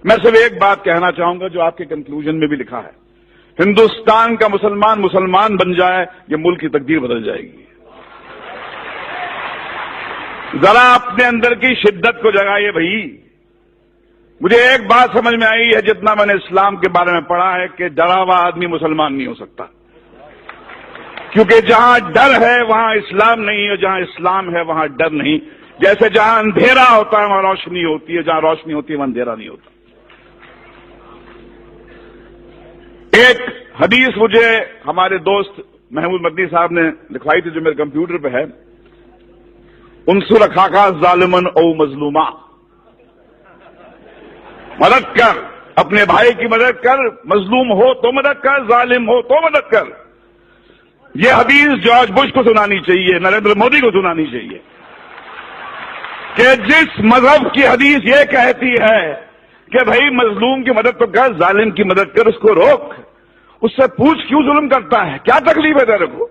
میں صرف ایک بات کہنا چاہوں گا جو آپ کے کنکلوژن میں بھی لکھا ہے، ہندوستان کا مسلمان مسلمان بن جائے یہ ملک کی تقدیر بدل جائے گی۔ ذرا اپنے اندر کی شدت کو جگائیے بھائی۔ مجھے ایک بات سمجھ میں آئی ہے جتنا میں نے اسلام کے بارے میں پڑھا ہے کہ ڈرا ہوا آدمی مسلمان نہیں ہو سکتا، کیونکہ جہاں ڈر ہے وہاں اسلام نہیں ہے، جہاں اسلام ہے وہاں ڈر نہیں۔ جیسے جہاں اندھیرا ہوتا ہے وہاں روشنی ہوتی ہے، جہاں روشنی ہوتی ہے وہاں اندھیرا نہیں ہوتا۔ ایک حدیث مجھے ہمارے دوست محمود مدنی صاحب نے لکھوائی تھی جو میرے کمپیوٹر پہ ہے، انصر اخاک ظالمن او مظلوما، مدد کر، اپنے بھائی کی مدد کر، مظلوم ہو تو مدد کر، ظالم ہو تو مدد کر۔ یہ حدیث جارج بش کو سنانی چاہیے، نریندر مودی کو سنانی چاہیے کہ جس مذہب کی حدیث یہ کہتی ہے کہ بھائی مظلوم کی مدد تو کر، ظالم کی مدد کر، اس کو روک، اس سے پوچھ کیوں ظلم کرتا ہے، کیا تکلیف ہے تیرے کو؟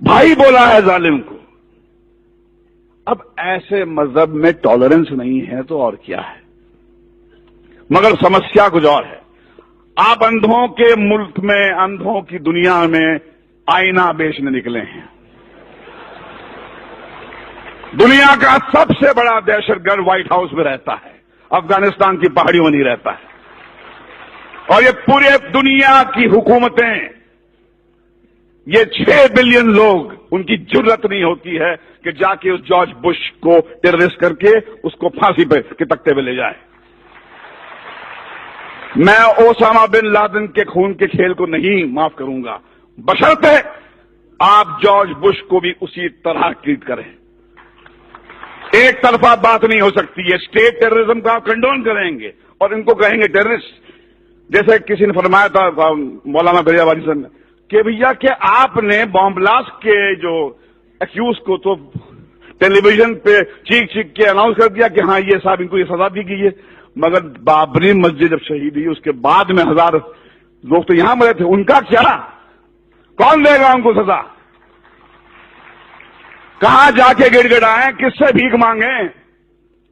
بھائی بولا ہے ظالم کو۔ اب ایسے مذہب میں ٹالرنس نہیں ہے تو اور کیا ہے؟ مگر سمسیا کچھ اور ہے۔ آپ اندھوں کے ملک میں، اندھوں کی دنیا میں آئینہ بیچنے نکلے ہیں۔ دنیا کا سب سے بڑا دہشت گرد وائٹ ہاؤس میں رہتا ہے، افغانستان کی پہاڑیوں میں نہیں رہتا ہے، اور یہ پورے دنیا کی حکومتیں، یہ 6 بلین لوگ، ان کی جرت نہیں ہوتی ہے کہ جا کے اس جارج بش کو ٹیررسٹ کر کے اس کو پھانسی پہ کے تختے پہ لے جائے۔ میں اوسامہ بن لادن کے خون کے کھیل کو نہیں معاف کروں گا، بشرطے آپ جارج بش کو بھی اسی طرح ٹریٹ کریں۔ ایک طرفہ بات نہیں ہو سکتی ہے۔ اسٹیٹ ٹیررزم کا آپ کنڈون کریں گے اور ان کو کہیں گے ٹیررسٹ۔ جیسے کسی نے فرمایا تھا مولانا بریہ والی صاحب نے کہ بھیا کہ آپ نے بام بلاسٹ کے جو ایکیوز کو تو ٹیلی ویژن پہ چیخ چیخ کے اناؤنس کر دیا کہ ہاں یہ صاحب ان کو یہ سزا دی گئی ہے، مگر بابری مسجد جب شہید ہوئی اس کے بعد میں 1000 لوگ تو یہاں مرے تھے، ان کا کیا؟ کون دے گا ان کو سزا؟ کہاں جا کے گڑ گڑائیں، کس سے بھیک مانگیں؟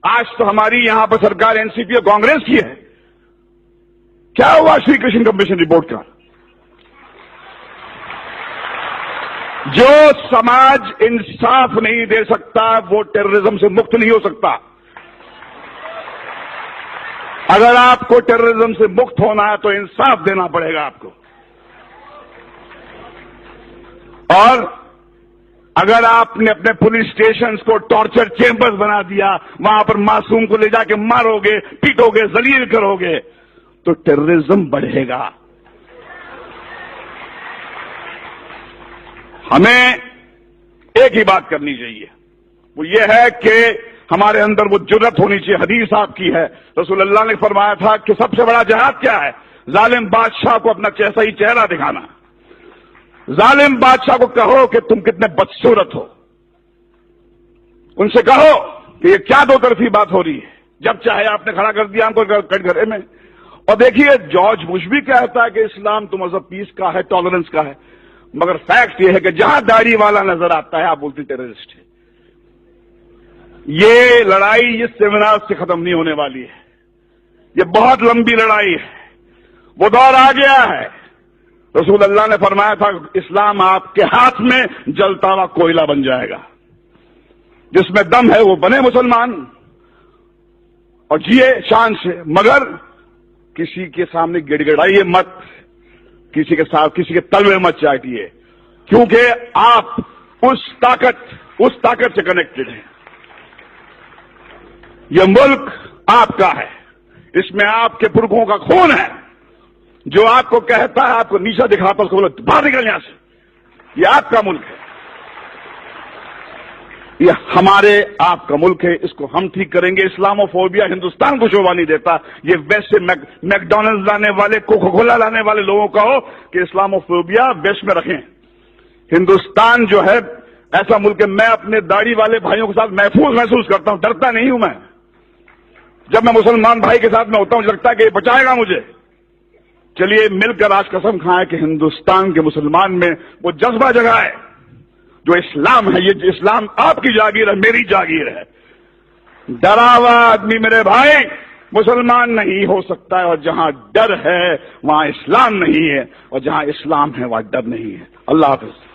آج تو ہماری یہاں پر سرکار این سی پی اور کانگریس کی ہے۔ کیا ہوا شری کرشن کمیشن رپورٹ کا؟ جو سماج انصاف نہیں دے سکتا وہ ٹیررزم سے مکت نہیں ہو سکتا۔ اگر آپ کو ٹیررزم سے مکت ہونا ہے تو انصاف دینا پڑے گا آپ کو، اور اگر آپ نے اپنے پولیس اسٹیشنز کو ٹارچر چیمبرز بنا دیا، وہاں پر معصوم کو لے جا کے مارو گے، پیٹو گے، ذلیل کرو گے تو ٹیررزم بڑھے گا۔ ہمیں ایک ہی بات کرنی چاہیے، وہ یہ ہے کہ ہمارے اندر وہ جرت ہونی چاہیے۔ حدیث آپ کی ہے، رسول اللہ نے فرمایا تھا کہ سب سے بڑا جہاد کیا ہے؟ ظالم بادشاہ کو اپنا صحیح چہرہ دکھانا۔ ظالم بادشاہ کو کہو کہ تم کتنے بدصورت ہو، ان سے کہو کہ یہ کیا دو طرفی بات ہو رہی ہے، جب چاہے آپ نے کھڑا کر دیا ہم کو کٹ گھرے میں۔ اور دیکھیے جارج بش بھی کہتا ہے کہ اسلام تو مذہب پیس کا ہے، ٹالرنس کا ہے، مگر فیکٹ یہ ہے کہ جہاں داڑھی والا نظر آتا ہے آپ بولتے ٹیررسٹ ہے۔ یہ لڑائی اس سیمینار سے ختم نہیں ہونے والی ہے، یہ بہت لمبی لڑائی ہے، وہ دور آ گیا ہے۔ رسول اللہ نے فرمایا تھا اسلام آپ کے ہاتھ میں جلتا ہوا کوئلہ بن جائے گا، جس میں دم ہے وہ بنے مسلمان اور جیے شان سے، مگر کسی کے سامنے گڑ گڑائیے مت، کسی کے ساتھ کسی کے تلوے مت چاٹیے، کیونکہ آپ اس طاقت سے کنیکٹڈ ہیں۔ یہ ملک آپ کا ہے، اس میں آپ کے پرکھوں کا خون ہے۔ جو آپ کو کہتا ہے، آپ کو نیچا دکھاتا ہے، اس کو بولو باہر نکل یہاں سے، یہ آپ کا ملک ہے، یہ ہمارے آپ کا ملک ہے، اس کو ہم ٹھیک کریں گے۔ اسلاموفوبیا ہندوستان کو شوبھا نہیں دیتا، یہ ویسے میکڈونلڈ لانے والے، کوکا کولا لانے والے لوگوں کا ہو کہ اسلاموفوبیا ویسٹ میں رکھیں۔ ہندوستان جو ہے ایسا ملک ہے، میں اپنے داڑھی والے بھائیوں کے ساتھ محفوظ محسوس کرتا ہوں، ڈرتا نہیں ہوں میں۔ جب میں مسلمان بھائی کے ساتھ میں ہوتا ہوں مجھے لگتا ہے کہ یہ بچائے گا مجھے۔ چلیے مل کر آج قسم کھائیں کہ ہندوستان کے مسلمان میں وہ جذبہ جگائے جو اسلام ہے، یہ اسلام آپ کی جاگیر ہے، میری جاگیر ہے۔ ڈرا ہوا آدمی میرے بھائی مسلمان نہیں ہو سکتا ہے، اور جہاں ڈر ہے وہاں اسلام نہیں ہے، اور جہاں اسلام ہے وہاں ڈر نہیں ہے۔ اللہ حافظ۔